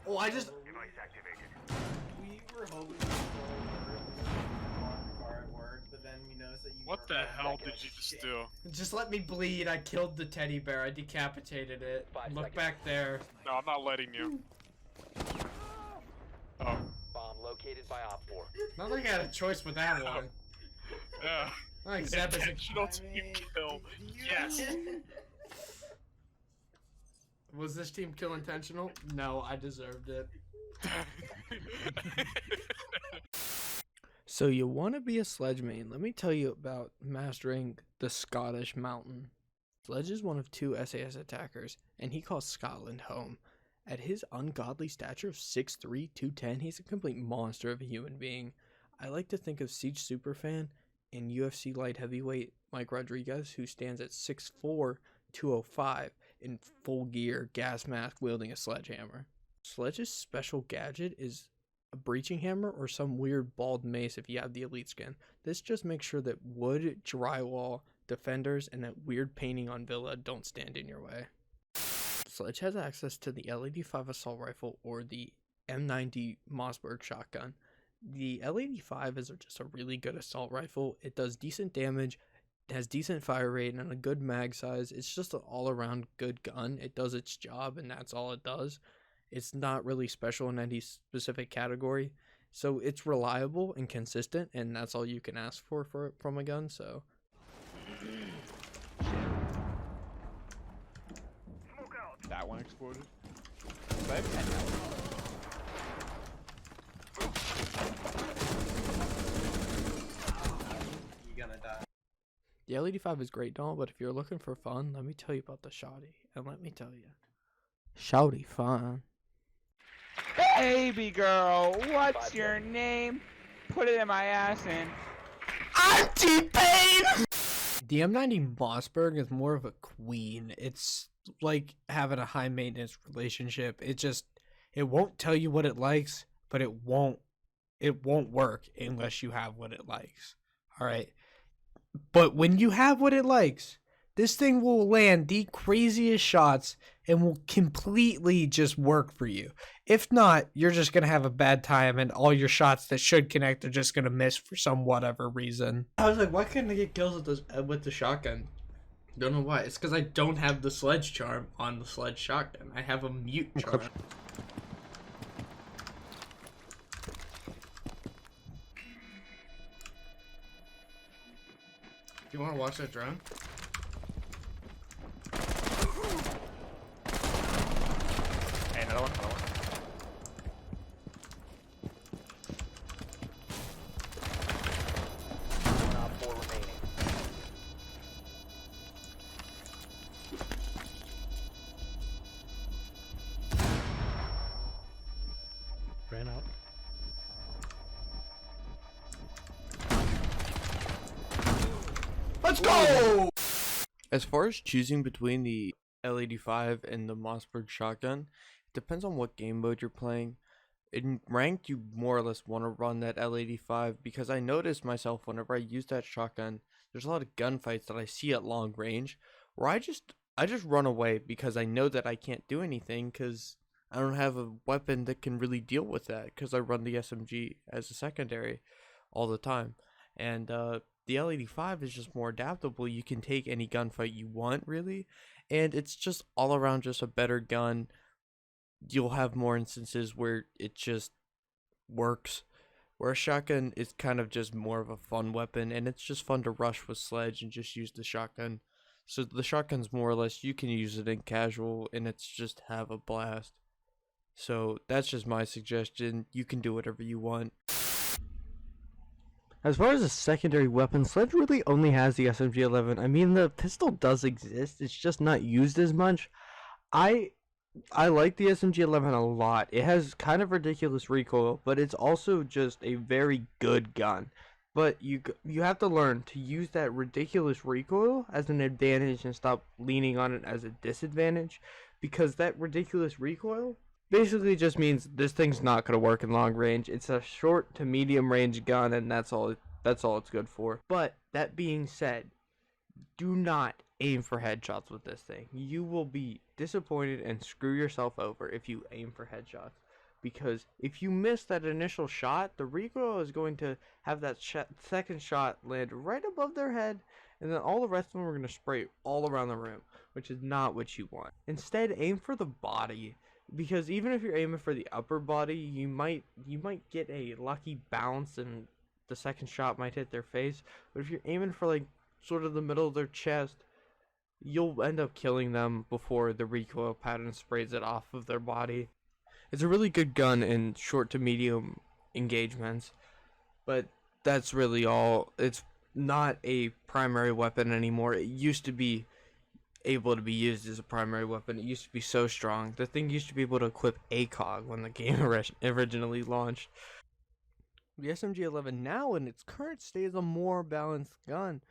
Oh, I just... Device activated. We were hoping to car at work, but then we noticed that you What the hell did you just do? Just let me bleed. I killed the teddy bear. I decapitated it. 5 Look seconds. back there. No, I'm not letting you. Oh. Bomb located by Op 4. Not like I had a choice with that one. Yeah. Like Zeb is a... Intentional team kill. Yes. Was this team kill intentional? No, I deserved it. So you want to be a Sledge main? Let me tell you about mastering the Scottish Mountain. Sledge is one of 2 SAS attackers, and he calls Scotland home. At his ungodly stature of 6'3", 210, he's a complete monster of a human being. I like to think of Siege Superfan and UFC light heavyweight Mike Rodriguez, who stands at 6'4", 205 in full gear, gas mask, wielding a sledgehammer. Sledge's special gadget is a breaching hammer or some weird bald mace if you have the elite skin. This just makes sure that wood, drywall, defenders, and that weird painting on Villa don't stand in your way. Sledge has access to the L85 assault rifle or the M90 Mossberg shotgun. The L85 is just a really good assault rifle. It does decent damage, it has decent fire rate, and a good mag size. It's just an all-around good gun. It does its job, and that's all it does. It's not really special in any specific category, so it's reliable and consistent, and that's all you can ask for from a gun. So That one exploded. You're gonna die. the L85 is great, doll, but if you're looking for fun, let me tell you about the Shouty. And let me tell you, Shouty fun. Baby girl, what's your name? Put it in my ass and I'm T-Pain! The M90 Mossberg is more of a queen. It's like having a high maintenance relationship. It won't tell you what it likes, but it won't work unless you have what it likes. All right. But when you have what it likes, this thing will land the craziest shots and will completely just work for you. If not, you're just going to have a bad time and all your shots that should connect are just going to miss for some whatever reason. I was like, why couldn't I get kills with the shotgun? Don't know why. It's because I don't have the Sledge charm on the Sledge shotgun. I have a mute charm. Do you want to watch that drone? Hey, another one. One Op 4 remaining. Ran out. Let's go! As far as choosing between the L85 and the Mossberg shotgun, it depends on what game mode you're playing. In ranked, you more or less want to run that L85 because I noticed myself whenever I use that shotgun, there's a lot of gunfights that I see at long range where I just run away because I know that I can't do anything because I don't have a weapon that can really deal with that because I run the SMG as a secondary all the time. And the L85 is just more adaptable. You can take any gunfight you want, really, and it's just all around just a better gun. You'll have more instances where it just works, where a shotgun is kind of just more of a fun weapon, and it's just fun to rush with Sledge and just use the shotgun. So the shotgun's more or less, you can use it in casual, and it's just have a blast. So that's just my suggestion. You can do whatever you want. As far as a secondary weapon, Sledge really only has the SMG-11. I mean, the pistol does exist, it's just not used as much. I like the SMG-11 a lot. It has kind of ridiculous recoil, but it's also just a very good gun. But you have to learn to use that ridiculous recoil as an advantage and stop leaning on it as a disadvantage, because that ridiculous recoil basically just means this thing's not going to work in long range. It's a short to medium range gun, and that's all it's good for. But that being said, do not aim for headshots with this thing. You will be disappointed and screw yourself over if you aim for headshots. because if you miss that initial shot, the recoil is going to have that second shot land right above their head, and then all the rest of them are going to spray all around the room, which is not what you want. Instead, aim for the body, because even if you're aiming for the upper body, you might get a lucky bounce and the second shot might hit their face. But if you're aiming for like sort of the middle of their chest, you'll end up killing them before the recoil pattern sprays it off of their body. It's a really good gun in short to medium engagements, but that's really all. It's not a primary weapon anymore. It used to be able to be used as a primary weapon. It used to be so strong. The thing used to be able to equip ACOG when the game originally launched. The SMG-11 now in its current state is a more balanced gun,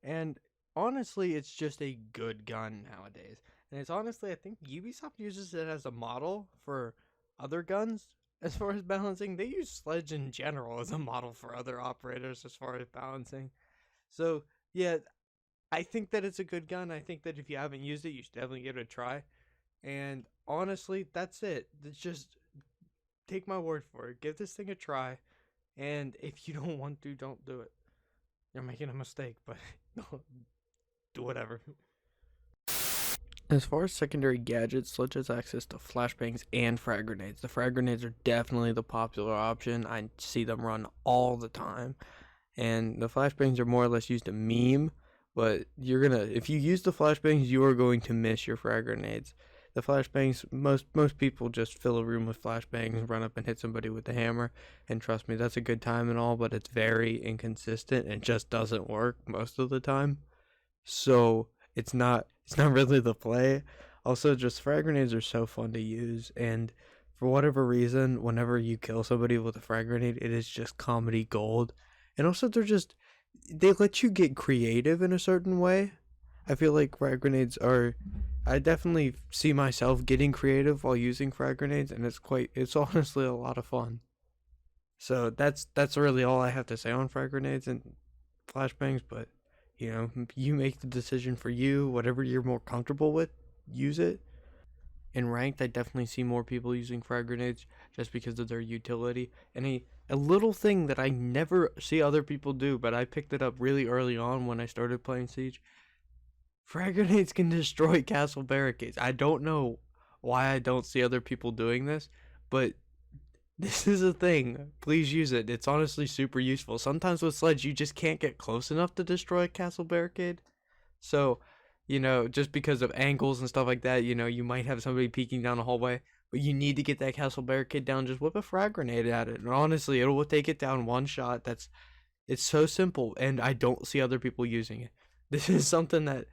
and honestly it's just a good gun nowadays. And it's honestly, I think Ubisoft uses it as a model for other guns as far as balancing. They use Sledge in general as a model for other operators as far as balancing. So yeah, I think that it's a good gun. I think that if you haven't used it, you should definitely give it a try. And honestly, that's it. It's just, take my word for it. Give this thing a try. And if you don't want to, don't do it. You're making a mistake, but do whatever. As far as secondary gadgets, Sledge has access to flashbangs and frag grenades. The frag grenades are definitely the popular option. I see them run all the time. And the flashbangs are more or less used to meme, but if you use the flashbangs, you are going to miss your frag grenades. The flashbangs, most people just fill a room with flashbangs and run up and hit somebody with a hammer. And trust me, that's a good time and all, but it's very inconsistent and just doesn't work most of the time. So it's not really the play. Also, just frag grenades are so fun to use, and for whatever reason, whenever you kill somebody with a frag grenade, it is just comedy gold. And also, they let you get creative in a certain way. I feel like frag grenades I definitely see myself getting creative while using frag grenades, and it's honestly a lot of fun. So that's really all I have to say on frag grenades and flashbangs, but you make the decision for you. Whatever you're more comfortable with, use it. In ranked, I definitely see more people using frag grenades just because of their utility. And a little thing that I never see other people do, but I picked it up really early on when I started playing Siege. Frag grenades can destroy castle barricades. I don't know why I don't see other people doing this, but this is a thing. Please use it. It's honestly super useful. Sometimes with Sledge, you just can't get close enough to destroy a castle barricade. So, just because of angles and stuff like that, you might have somebody peeking down a hallway, but you need to get that castle barricade down. Just whip a frag grenade at it. And honestly, it will take it down one shot. It's so simple, and I don't see other people using it. This is something that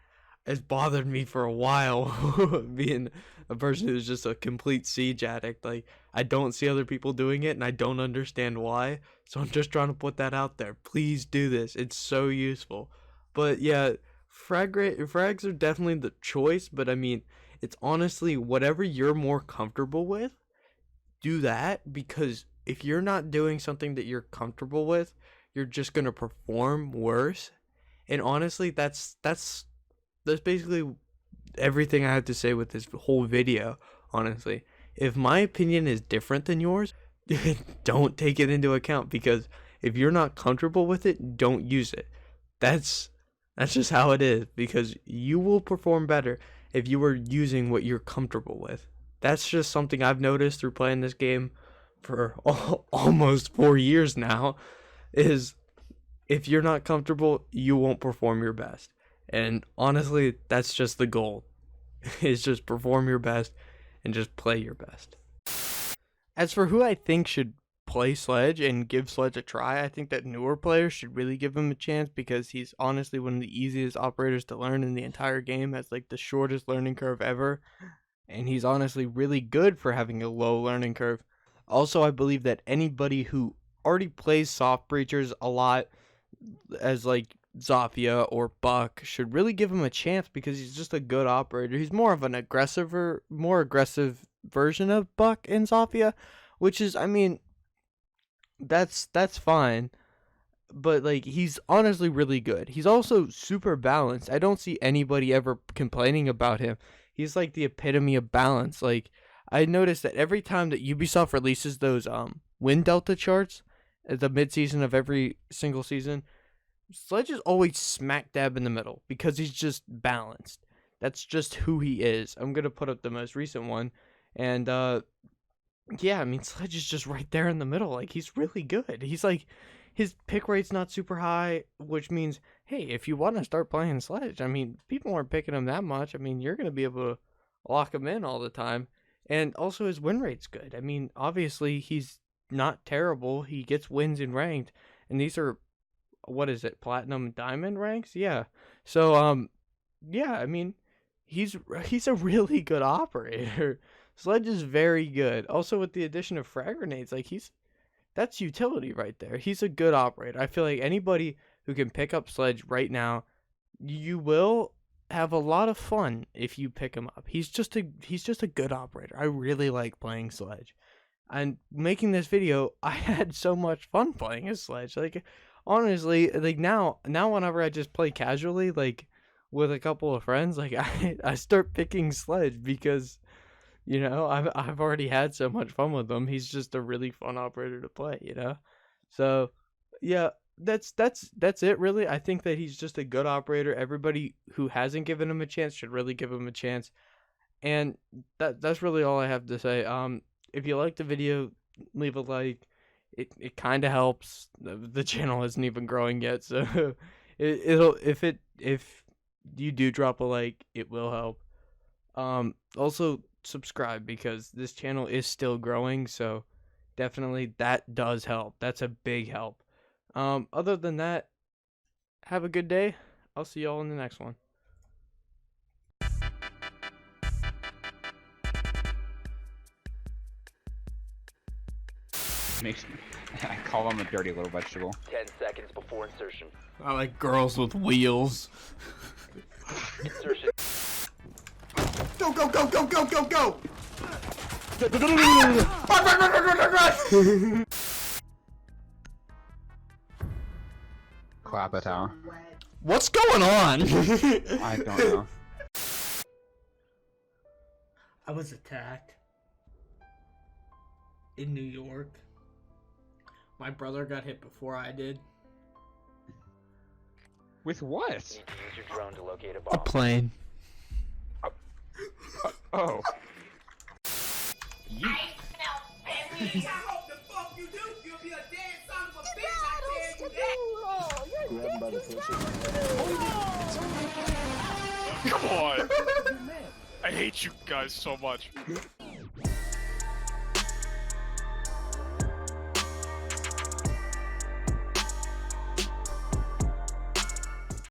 has bothered me for a while, being a person who's just a complete Siege addict. Like, I don't see other people doing it, and I don't understand why. So I'm just trying to put that out there. Please do this. It's so useful. But yeah, frags are definitely the choice. But I mean, it's honestly whatever you're more comfortable with. Do that, because if you're not doing something that you're comfortable with, you're just gonna perform worse. And honestly, that's basically everything I have to say with this whole video. Honestly, if my opinion is different than yours, don't take it into account, because if you're not comfortable with it, don't use it. That's just how it is, because you will perform better if you are using what you're comfortable with. That's just something I've noticed through playing this game for almost 4 years now, is if you're not comfortable, you won't perform your best. And honestly, that's just the goal. Is just perform your best and just play your best. As for who I think should play Sledge and give Sledge a try, I think that newer players should really give him a chance, because he's honestly one of the easiest operators to learn in the entire game. Has like the shortest learning curve ever, and he's honestly really good for having a low learning curve. Also, I believe that anybody who already plays soft breachers a lot, as like Zofia or Buck, should really give him a chance, because he's just a good operator. He's more of an more aggressive version of Buck and Zofia, which is, I mean, that's fine, but like, he's honestly really good. He's also super balanced. I don't see anybody ever complaining about him. He's like the epitome of balance. Like, I noticed that every time that Ubisoft releases those win delta charts at the mid-season of every single season, Sledge is always smack dab in the middle because he's just balanced. That's just who he is. I'm gonna put up the most recent one, and yeah, I mean Sledge is just right there in the middle. Like, he's really good. He's like, his pick rate's not super high, which means, hey, if you want to start playing Sledge, I mean, people aren't picking him that much. I mean, you're gonna be able to lock him in all the time, and also his win rate's good. I mean, obviously he's not terrible. He gets wins in ranked, and these are, what is it, platinum and diamond ranks? Yeah. So yeah, I mean, he's a really good operator. Sledge is very good. Also, with the addition of frag grenades, like, that's utility right there. He's a good operator. I feel like anybody who can pick up Sledge right now, you will have a lot of fun if you pick him up. He's just a good operator. I really like playing Sledge. And making this video, I had so much fun playing as Sledge. Like, honestly, like, now whenever I just play casually, like, with a couple of friends, like, I start picking Sledge because, you know, I've already had so much fun with him. He's just a really fun operator to play, you know? So, yeah, that's it, really. I think that he's just a good operator. Everybody who hasn't given him a chance should really give him a chance. And that's really all I have to say. If you liked the video, leave a like. It kind of helps. The channel isn't even growing yet, so if you do drop a like, it will help. Also subscribe, because this channel is still growing, so definitely that does help. That's a big help. Other than that, have a good day. I'll see y'all in the next one. I call him a dirty little vegetable. 10 seconds before insertion. I like girls with wheels. Insertion. Go, go, go, go, go, go, go! Clap it out. What's going on? I don't know. I was attacked in New York. My brother got hit before I did. With what? Need to use your drone to locate a A bomb. plane. Oh. Come on! I hate you guys so much.